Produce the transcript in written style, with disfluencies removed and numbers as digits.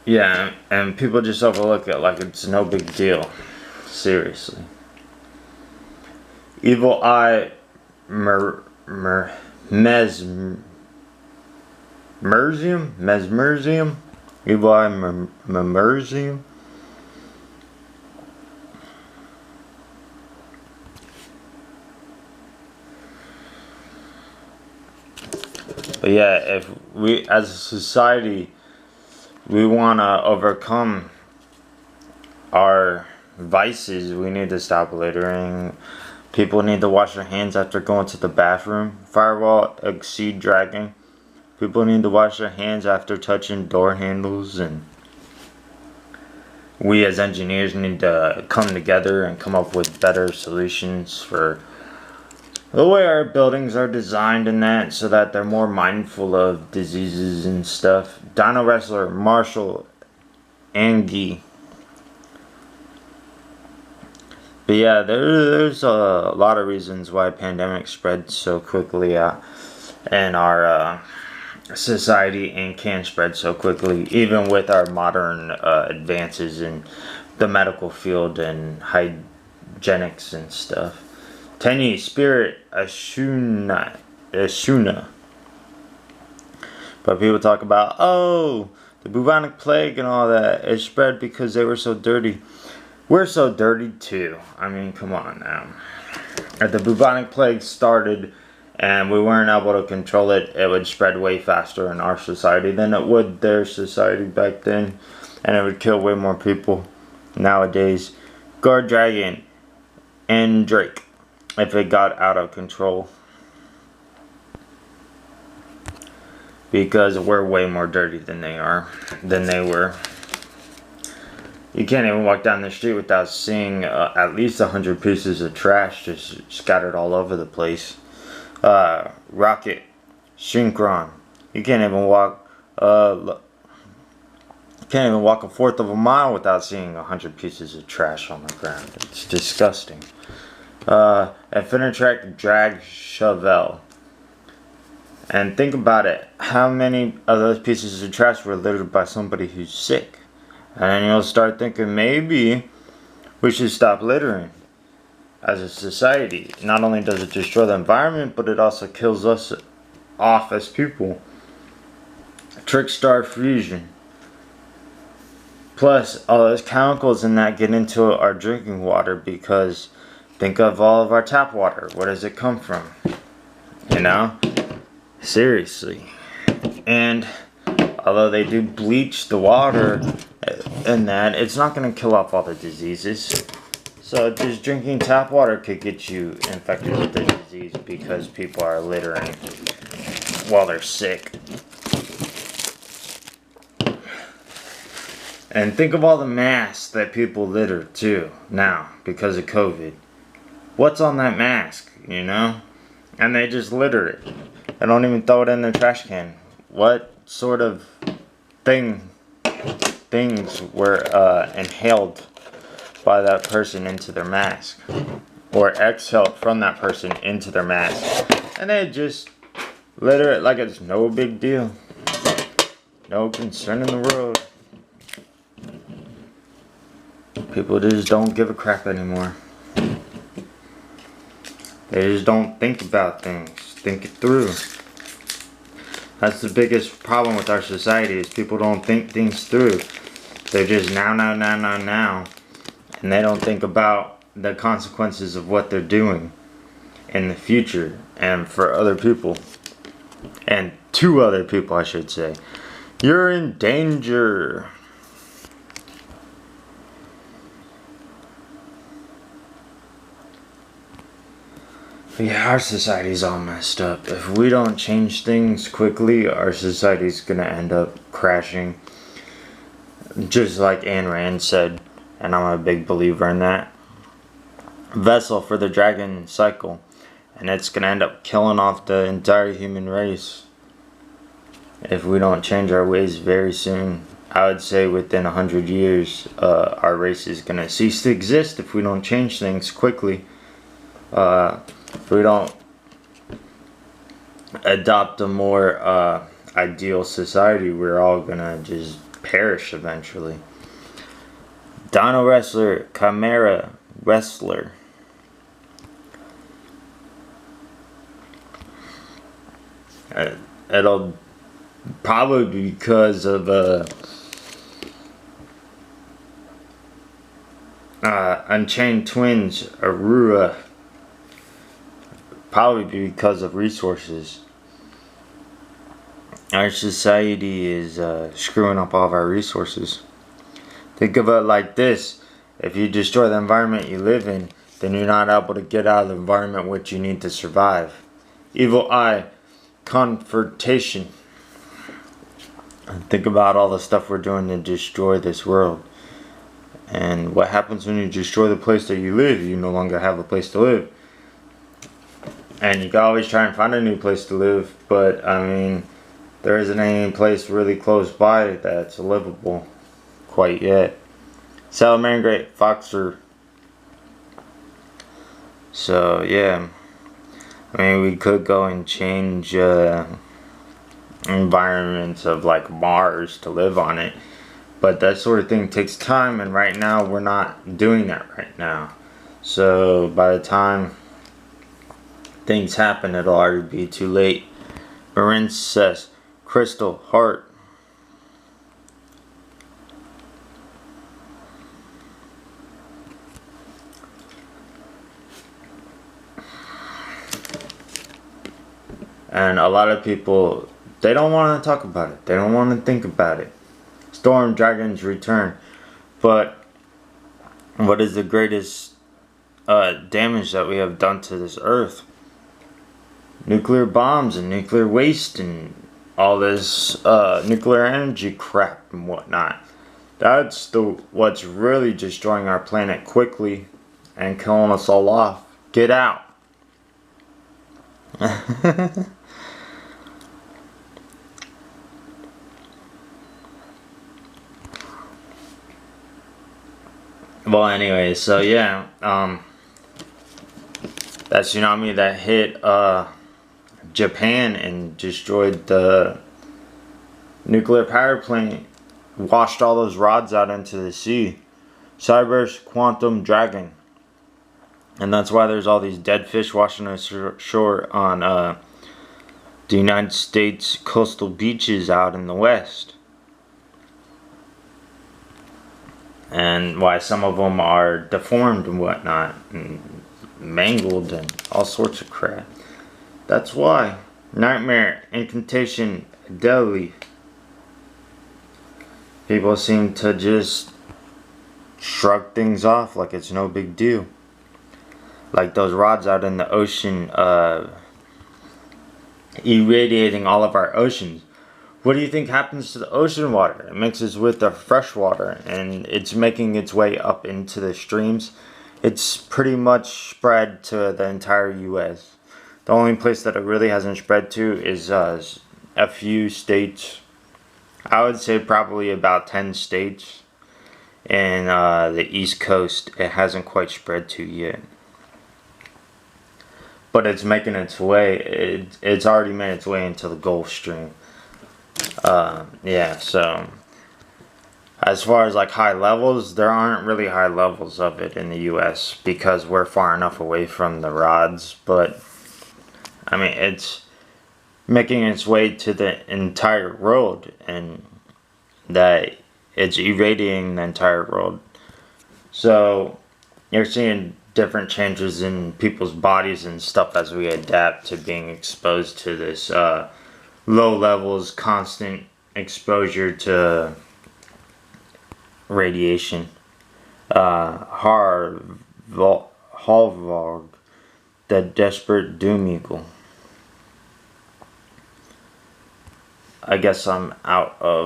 Yeah, and people just overlook it like it's no big deal. Seriously. Evil Eye Mer, Mer, Mesmersium? Evil Eye Mesmersium? But yeah, if we, as a society, we want to overcome our vices, we need to stop littering. People need to wash their hands after going to the bathroom. Firewall exceed dragging. People need to wash their hands after touching door handles, and we as engineers need to come together and come up with better solutions for the way our buildings are designed and that, so that they're more mindful of diseases and stuff. Dino wrestler Marshall Angie. But yeah, there's a lot of reasons why pandemic spread so quickly in our society and can spread so quickly, even with our modern advances in the medical field and hygienics and stuff. Tiny Spirit Ashuna. But people talk about, oh, the bubonic plague and all that. It spread because they were so dirty. We're so dirty too. I mean, come on now. If the bubonic plague started and we weren't able to control it, it would spread way faster in our society than it would their society back then. And it would kill way more people nowadays. Guard Dragon and Drake, if it got out of control. Because we're way more dirty than they were. You can't even walk down the street without seeing at least 100 pieces of trash just scattered all over the place. Rocket, Synchron. You can't even walk. You can't even walk a fourth of a mile without seeing 100 pieces of trash on the ground. It's disgusting. Infinitrack Drag Shovel. And think about it. How many of those pieces of trash were littered by somebody who's sick? And then you'll start thinking, maybe we should stop littering as a society. Not only does it destroy the environment, but it also kills us off as people. Trickstar Fusion. Plus, all those chemicals in that get into our drinking water, because think of all of our tap water. Where does it come from? You know? Seriously. And although they do bleach the water and that, it's not going to kill off all the diseases. So just drinking tap water could get you infected with the disease because people are littering while they're sick. And think of all the masks that people litter too now because of COVID. What's on that mask, you know? And they just litter it. They don't even throw it in their trash can. What sort of things were inhaled by that person into their mask, or exhaled from that person into their mask, and they just litter it like it's no big deal, no concern in the world. People just don't give a crap anymore. They just don't think about things, think it through. That's the biggest problem with our society, is people don't think things through. They're just now, and they don't think about the consequences of what they're doing in the future and for other people. And to other people, I should say. You're in danger. Yeah, our society's all messed up. If we don't change things quickly, our society's gonna end up crashing. Just like Ayn Rand said, and I'm a big believer in that. Vessel for the dragon cycle. And it's gonna end up killing off the entire human race if we don't change our ways very soon. I would say within 100 years, our race is gonna cease to exist if we don't change things quickly. If we don't adopt a more ideal society, we're all gonna just perish eventually. Dino Wrestler, Chimera Wrestler. It'll probably be because of Unchained Twins, Arura. Probably because of resources. Our society is screwing up all of our resources. Think of it like this. If you destroy the environment you live in, then you're not able to get out of the environment which you need to survive. Evil eye, confrontation. Think about all the stuff we're doing to destroy this world. And what happens when you destroy the place that you live? You no longer have a place to live. And you can always try and find a new place to live, but I mean, there isn't any place really close by that's livable quite yet. Salamangreat, Foxer. So yeah, I mean, we could go and change environments of like Mars to live on it, but that sort of thing takes time, and right now we're not doing that right now. So by the time things happen, it'll already be too late. Princess, Crystal, Heart. And a lot of people, they don't want to talk about it. They don't want to think about it. Storm Dragon's Return. But what is the greatest damage that we have done to this earth? Nuclear bombs and nuclear waste and all this nuclear energy crap and whatnot. That's what's really destroying our planet quickly and killing us all off. Get out. Well, anyway, so yeah, that tsunami that hit Japan and destroyed the nuclear power plant, washed all those rods out into the sea. Cyber's Quantum Dragon. And that's why there's all these dead fish washing ashore on the United States coastal beaches out in the west. And why some of them are deformed and whatnot, and mangled and all sorts of crap. That's why. Nightmare, Incantation, Deadly. People seem to just shrug things off like it's no big deal. Like those rods out in the ocean, irradiating all of our oceans. What do you think happens to the ocean water? It mixes with the fresh water, and it's making its way up into the streams. It's pretty much spread to the entire U.S. The only place that it really hasn't spread to is a few states. I would say probably about 10 states. And the East Coast, it hasn't quite spread to yet. But it's making its way. It's already made its way into the Gulf Stream. Yeah, so as far as like high levels, there aren't really high levels of it in the US because we're far enough away from the rods, but I mean, it's making its way to the entire world, and that it's irradiating the entire world. So you're seeing different changes in people's bodies and stuff as we adapt to being exposed to this low levels, constant exposure to radiation. Halvog, the Desperate Doom Eagle. I guess I'm out of